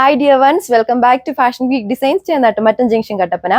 Hi dear ones, welcome back to Fashion Week Designs Mutton Junction Kattapana.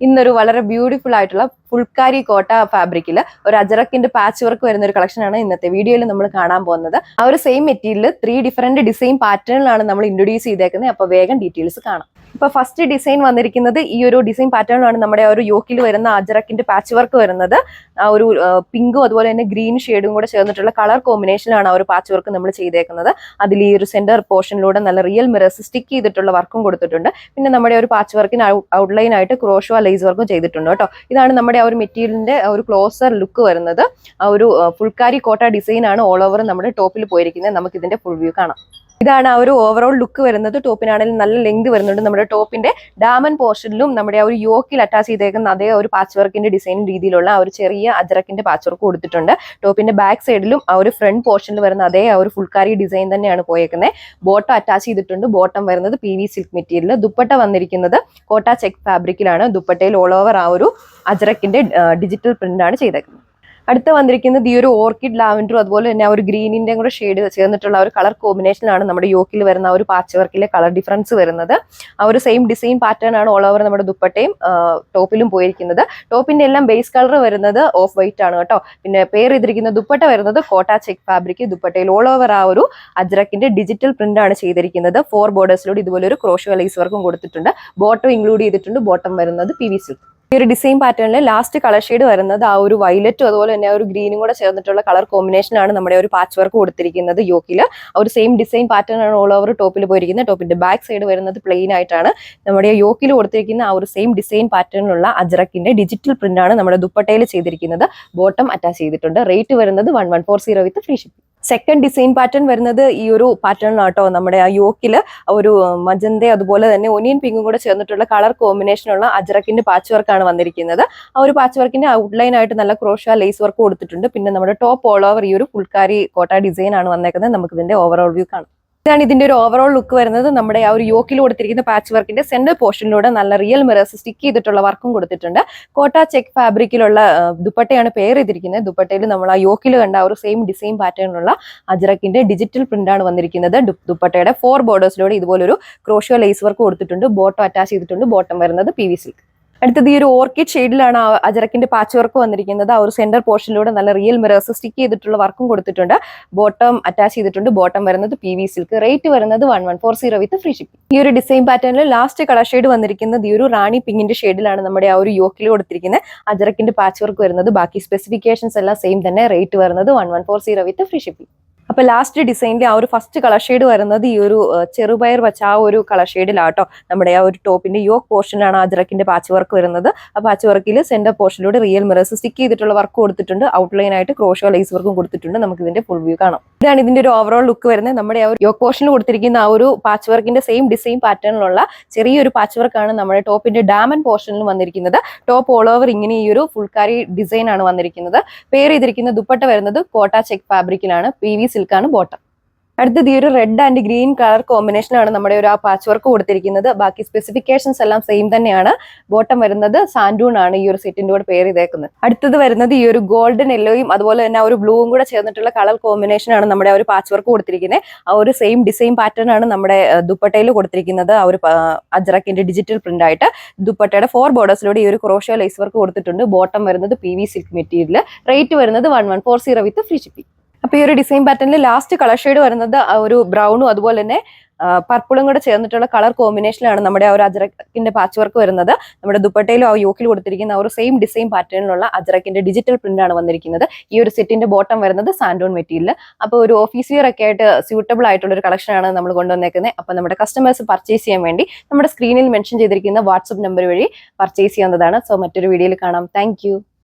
ഇന്നൊരു വളരെ beautiful ആയിട്ടുള്ള ഫുൾക്കാരി കോട്ട ഫാബ്രിക്കിൽ ഒരു അജറക്കിന്റെ പാച്ച് വർക്ക് വരുന്ന ഒരു കളക്ഷൻ ആണ് ഇന്നത്തെ വീഡിയോയിൽ നമ്മൾ കാണാൻ പോകുന്നത്. ആ ഒരു സെയിം മെറ്റീരിയൽ 3 ഡിഫറെന്റ് ഡിസൈൻ പാറ്റേണിലാണ് നമ്മൾ ഇൻട്രൊഡ്യൂസ് ചെയ്തേക്കുന്നത്. അപ്പോൾ വേഗം ഡീറ്റെയിൽസ് കാണാം. ഇപ്പൊ ഫസ്റ്റ് ഡിസൈൻ വന്നിരിക്കുന്നത് ഈ ഒരു ഡിസൈൻ പാറ്റേണിലാണ് നമ്മുടെ ഒരു യോക്കിൽ വരുന്ന അജറക്കിന്റെ പാച്ച് വർക്ക് വരുന്നത്. ആ ഒരു പിങ്കും അതുപോലെ തന്നെ ഗ്രീൻ ഷെയ്ഡും കൂടെ ചേർന്നിട്ടുള്ള കളർ കോമ്പിനേഷനിലാണ് ആ ഒരു പാച്ച് വർക്ക് നമ്മൾ ചെയ്തേക്കുന്നത്. അതിൽ ഈ ഒരു സെന്റർ പോർഷനിലൂടെ നല്ല റിയൽ മിറേഴ്സ് സ്റ്റിക്ക് ചെയ്തിട്ടുള്ള വർക്കും കൊടുത്തിട്ടുണ്ട്. പിന്നെ നമ്മുടെ ഒരു പാച്ച് വർക്കിന് ഔട്ട്ലൈൻ ആയിട്ട് ക്രോഷോ ലേസ് വർക്കും ചെയ്തിട്ടുണ്ട് കേട്ടോ. ഇതാണ് നമ്മുടെ ആ ഒരു മെറ്റീരിയലിന്റെ ഒരു ക്ലോസർ ലുക്ക് വരുന്നത്. ആ ഒരു ഫുൾക്കാരി കോട്ട ഡിസൈൻ ആണ് ഓൾ ഓവർ നമ്മുടെ ടോപ്പിൽ പോയിരിക്കുന്നത്. നമുക്ക് ഇതിന്റെ ഫുൾ വ്യൂ കാണാം. ഇതാണ് ആ ഒരു ഓവറോൾ ലുക്ക് വരുന്നത്. ടോപ്പിനാണെങ്കിൽ നല്ല ലെങ്ത് വരുന്നുണ്ട്. നമ്മുടെ ടോപ്പിന്റെ ഡാമൻ പോർഷനിലും നമ്മുടെ ആ ഒരു യോക്കിൽ അറ്റാച്ച് ചെയ്തേക്കുന്ന അതേ ഒരു പാച്ച് വർക്കിന്റെ ഡിസൈൻ രീതിയിലുള്ള ആ ഒരു ചെറിയ അജറക്കിന്റെ പാച്ച് വർക്ക് കൊടുത്തിട്ടുണ്ട്. ടോപ്പിന്റെ ബാക്ക് സൈഡിലും ആ ഒരു ഫ്രണ്ട് പോർഷനിൽ വരുന്ന അതേ ആ ഒരു ഫുൾക്കാരി ഡിസൈൻ തന്നെയാണ് പോയേക്കുന്നത്. ബോട്ടം അറ്റാച്ച് ചെയ്തിട്ടുണ്ട്. ബോട്ടം വരുന്നത് PV സിൽക്ക് മെറ്റീരിയൽ. ദുപ്പട്ട വന്നിരിക്കുന്നത് കോട്ട ചെക്ക് ഫാബ്രിക്കിലാണ്. ദുപ്പട്ടയിൽ ഓൾ ഓവർ ആ ഒരു അജറക്കിന്റെ ഡിജിറ്റൽ പ്രിന്റ് ആണ് ചെയ്തേക്കുന്നത്. അടുത്ത് വന്നിരിക്കുന്നത് ഈ ഒരു ഓർക്കിഡ് ലാവൻഡറും അതുപോലെ തന്നെ ആ ഒരു ഗ്രീനിന്റെ കൂടെ ഷെയ്ഡ് ചേർന്നിട്ടുള്ള ഒരു കളർ കോമ്പിനേഷനാണ് നമ്മുടെ യോക്കിൽ വരുന്ന ആ ഒരു പാച്ച് വർക്കിലെ കളർ ഡിഫറൻസ് വരുന്നത്. ആ ഒരു സെയിം ഡിസൈൻ പാറ്റേൺ ആണ് ഓൾ ഓവർ നമ്മുടെ ദുപ്പട്ടയും ടോപ്പിലും പോയിരിക്കുന്നത്. ടോപ്പിന്റെ എല്ലാം ബേസ് കളർ വരുന്നത് ഓഫ് വൈറ്റ് ആണ് കേട്ടോ. പിന്നെ പെയർ ചെയ്തിരിക്കുന്ന ദുപ്പട്ട വരുന്നത് Kota check fabric. ദുപ്പട്ടയിൽ all over ആ ഒരു അജ്രക്കിന്റെ ഡിജിറ്റൽ പ്രിന്റ് ആണ് ചെയ്തിരിക്കുന്നത്. 4 ബോർഡേഴ്സിലൂടെ ഇതുപോലെ ഒരു ക്രോഷോ ലേസ് വർക്കും കൊടുത്തിട്ടുണ്ട്. ബോട്ടം ഇൻക്ലൂഡ് ചെയ്തിട്ടുണ്ട്. ബോട്ടം വരുന്നത് PV സിൽക്ക്. ഈ ഒരു ഡിസൈൻ പാറ്റേണിൽ ലാസ്റ്റ് കളർ ഷെയ്ഡ് വരുന്നത് ആ ഒരു വയലറ്റും അതുപോലെ തന്നെ ആ ഒരു ഗ്രീനും കൂടെ ചേർന്നിട്ടുള്ള കളർ കോമ്പിനേഷനാണ് നമ്മുടെ ഒരു പാച്ച് വർക്ക് കൊടുത്തിരിക്കുന്നത് യോക്കിൽ. ആ ഒരു സെയിം ഡിസൈൻ പാറ്റേൺ ആണ് ഓൾ ഓവർ ടോപ്പിൽ പോയിരിക്കുന്നത്. ടോപ്പിന്റെ ബാക്ക് സൈഡ് വരുന്നത് പ്ലെയിൻ ആയിട്ടാണ്. നമ്മുടെ യോക്കിൽ കൊടുത്തിരിക്കുന്ന ആ ഒരു സെയിം ഡിസൈൻ പാറ്റേണിലുള്ള അജറക്കിന്റെ ഡിജിറ്റൽ പ്രിന്റ് ആണ് നമ്മുടെ ദുപ്പട്ടയിൽ ചെയ്തിരിക്കുന്നത്. ബോട്ടം അറ്റാച്ച് ചെയ്തിട്ടുണ്ട്. റേറ്റ് വരുന്നത് 1140 വിത്ത് free shipping. Second design pattern വരുന്നത് ഈ ഒരു പാറ്റേണിലാട്ടോ. നമ്മുടെ ആ യോക്കിൽ ഒരു മജന്ത അതുപോലെ തന്നെ ഒനിയൻ പിങ്കും കൂടെ ചേർന്നിട്ടുള്ള കളർ കോമ്പിനേഷനുള്ള അജറക്കിന്റെ പാച്ച് വർക്കാണ് വന്നിരിക്കുന്നത്. ആ ഒരു പാച്ച് വർക്കിന്റെ ഔട്ട്ലൈൻ ആയിട്ട് നല്ല ക്രോഷ ലേസ് വർക്ക് കൊടുത്തിട്ടുണ്ട്. പിന്നെ നമ്മുടെ ടോപ്പ് ഓൾ ഓവർ ഈ ഒരു ഫുൾക്കാരി കോട്ട ഡിസൈൻ ആണ് വന്നേക്കുന്നത്. നമുക്ക് ഇതിന്റെ ഓവറോൾ വ്യൂ കാണാം. ഇതാണ് ഇതിന്റെ ഒരു ഓവറോൾ ലുക്ക് വരുന്നത്. നമ്മുടെ ആ ഒരു യോക്കിൽ കൊടുത്തിരിക്കുന്ന പാച്ച് വർക്കിന്റെ സെന്റർ പോർഷനിലൂടെ നല്ല റിയൽ മിറേഴ്സ് സ്റ്റിക്ക് ചെയ്തിട്ടുള്ള വർക്കും കൊടുത്തിട്ടുണ്ട്. കോട്ട ചെക്ക് ഫാബ്രിക്കിലുള്ള ദുപ്പട്ടയാണ് പെയർ ചെയ്തിരിക്കുന്നത്. ദുപ്പട്ടയിൽ നമ്മൾ ആ യോക്കിൽ കണ്ട ആ ഒരു സെയിം ഡിസൈൻ പാറ്റേണിലുള്ള അജറക്കിന്റെ ഡിജിറ്റൽ പ്രിന്റ് ആണ് വന്നിരിക്കുന്നത്. ദുപ്പട്ടയുടെ 4 ബോർഡേഴ്സിലൂടെ ഇതുപോലൊരു ക്രോഷോ ലേസ് വർക്ക് കൊടുത്തിട്ടുണ്ട്. ബോട്ടം അറ്റാച്ച് ചെയ്തിട്ടുണ്ട്. ബോട്ടം വരുന്നത് PV സിൽക്ക്. അടുത്തത് ഈ ഒരു ഓർക്കിഡ് ഷെയ്ഡിലാണ് അജറക്കിന്റെ പാച്ച് വർക്ക് വന്നിരിക്കുന്നത്. ആ ഒരു സെന്റർ പോർഷനിലൂടെ നല്ല റിയൽ മിറേഴ്സ് സ്റ്റിക്ക് ചെയ്തിട്ടുള്ള വർക്കും കൊടുത്തിട്ടുണ്ട്. ബോട്ടം അറ്റാച്ച് ചെയ്തിട്ടുണ്ട്. ബോട്ടം വരുന്നത് PV സിൽക്ക്. റേറ്റ് വരുന്നത് 1140 വിത്ത് ഫ്രീ ഷിപ്പിംഗ്. ഈ ഒരു ഡിസൈൻ പാറ്റേണിൽ ലാസ്റ്റ് കളർ ഷെയ്ഡ് വന്നിരിക്കുന്നത് ഈ ഒരു റാണി പിങ്കിന്റെ ഷെയ്ഡിലാണ് നമ്മുടെ ആ ഒരു യോക്കിൽ കൊടുത്തിരിക്കുന്നത് അജറക്കിന്റെ പാച്ച് വർക്ക് വരുന്നത്. ബാക്കി സ്പെസിഫിക്കേഷൻസ് എല്ലാം സെയിം തന്നെ. റേറ്റ് വരുന്നത് 1140 വിത്ത് ഫ്രീ ഷിപ്പിംഗ്. അപ്പൊ ലാസ്റ്റ് ഡിസൈനിലെ ആ ഒരു ഫസ്റ്റ് കളർ ഷെയ്ഡ് വരുന്നത് ഈ ഒരു ചെറുപയർ വച്ച ആ ഒരു കളർ ഷെയ്ഡിലാട്ടോ. നമ്മുടെ ആ ഒരു ടോപ്പിന്റെ യോക്ക് പോർഷനിലാണ് അജറക്കിന്റെ പാച്ച് വർക്ക് വരുന്നത്. ആ പാച്ച് വർക്കിൽ സെന്റർ പോർഷനിലൂടെ റിയൽ മിറേഴ്സ് സ്റ്റിക്ക് ചെയ്തിട്ടുള്ള വർക്ക് കൊടുത്തിട്ടുണ്ട്. ഔട്ട്ലൈൻ ആയിട്ട് ക്രോഷോ ലേസ് വർക്കും കൊടുത്തിട്ടുണ്ട്. നമുക്ക് ഇതിന്റെ ഫുൾ വ്യൂ കാണാം. ഇതാണ് ഇതിന്റെ ഒരു ഓവറോൾ ലുക്ക് വരുന്നത്. നമ്മുടെ ആ ഒരു യോക്ക് പോർഷനിൽ കൊടുത്തിരിക്കുന്ന ആ ഒരു പാച്ച് വർക്കിന്റെ സെയിം ഡിസൈൻ പാറ്റേണിലുള്ള ചെറിയൊരു പാച്ച് വർക്കാണ് നമ്മുടെ ടോപ്പിന്റെ ഡാമൻ പോർഷനിൽ വന്നിരിക്കുന്നത്. ടോപ്പ് ഓൾ ഓവർ ഇങ്ങനെ ഈ ഒരു ഫുൾക്കാരി ഡിസൈൻ ആണ് വന്നിരിക്കുന്നത്. പെയർ ചെയ്തിരിക്കുന്ന ദുപ്പട്ട വരുന്നത് കോട്ട ചെക്ക് ഫാബ്രിക്കിലാണ്. PV സിൽക്കാണ് ബോട്ടം. അടുത്തത് ഈ ഒരു റെഡ് ആൻഡ് ഗ്രീൻ കളർ കോമ്പിനേഷനാണ് നമ്മുടെ ഒരു ആ പാച്ച് വർക്ക് കൊടുത്തിരിക്കുന്നത്. ബാക്കി സ്പെസിഫിക്കേഷൻസ് എല്ലാം സെയിം തന്നെയാണ്. ബോട്ടം വരുന്നത് സാൻഡൂൺ ആണ് ഈ ഒരു സെറ്റിന്റെ കൂടെ പെയർ ചെയ്തേക്കുന്നത്. അടുത്തത് വരുന്നത് ഈ ഒരു ഗോൾഡൻ യെല്ലോയും അതുപോലെ തന്നെ ആ ഒരു ബ്ലൂവും കൂടെ ചേർന്നിട്ടുള്ള കളർ കോമ്പിനേഷനാണ് നമ്മുടെ ആ ഒരു പാച്ച് വർക്ക് കൊടുത്തിരിക്കുന്നത്. ആ ഒരു സെയിം ഡിസൈൻ പാറ്റേൺ ആണ് നമ്മുടെ ദുപ്പട്ടയിൽ കൊടുത്തിരിക്കുന്നത്. ആ ഒരു അജറക്കിന്റെ ഡിജിറ്റൽ പ്രിന്റ് ആയിട്ട് ദുപ്പട്ടയുടെ 4 ബോർഡേഴ്സിലൂടെ ഈ ഒരു ക്രോഷോ ലേസ് വർക്ക് കൊടുത്തിട്ടുണ്ട്. ബോട്ടം വരുന്നത് PV സിൽക്ക് മെറ്റീരിയൽ. റേറ്റ് വരുന്നത് 1140 വിത്ത് ഫ്രീ ഷിപ്പിംഗ്. അപ്പൊ ഈ ഒരു ഡിസൈൻ പാറ്റേണിൽ ലാസ്റ്റ് കളർ ഷെയ്ഡ് വരുന്നത് ഒരു ബ്രൗണും അതുപോലെ തന്നെ പർപ്പിളും കൂടെ ചേർന്നിട്ടുള്ള കളർ കോമ്പിനേഷനിലാണ് നമ്മുടെ ആ ഒരു അജറക്കിന്റെ പാച്ച് വർക്ക് വരുന്നത്. നമ്മുടെ ദുപ്പട്ടയിലും ആ യോക്കിൽ കൊടുത്തിരിക്കുന്ന ആ ഒരു സെയിം ഡിസൈൻ പാറ്റേണിലുള്ള അജറക്കിന്റെ ഡിജിറ്റൽ പ്രിന്റ് ആണ് വന്നിരിക്കുന്നത്. ഈ ഒരു സെറ്റിന്റെ ബോട്ടം വരുന്നത് സാൻഡോൺ മെറ്റീരിയൽ. അപ്പോൾ ഒരു ഓഫീസ് വിയർ ഒക്കെ ആയിട്ട് സ്യൂട്ടബിൾ ആയിട്ടുള്ള ഒരു കളക്ഷൻ ആണ് നമ്മൾ കൊണ്ടുവന്നേക്കുന്നത്. അപ്പൊ നമ്മുടെ കസ്റ്റമേഴ്സ് പർച്ചേസ് ചെയ്യാൻ വേണ്ടി നമ്മുടെ സ്ക്രീനിൽ മെൻഷൻ ചെയ്തിരിക്കുന്ന വാട്സ്ആപ്പ് നമ്പർ വഴി പർച്ചേസ് ചെയ്യാവുന്നതാണ്. സോ മറ്റൊരു വീഡിയോയിൽ കാണാം. താങ്ക്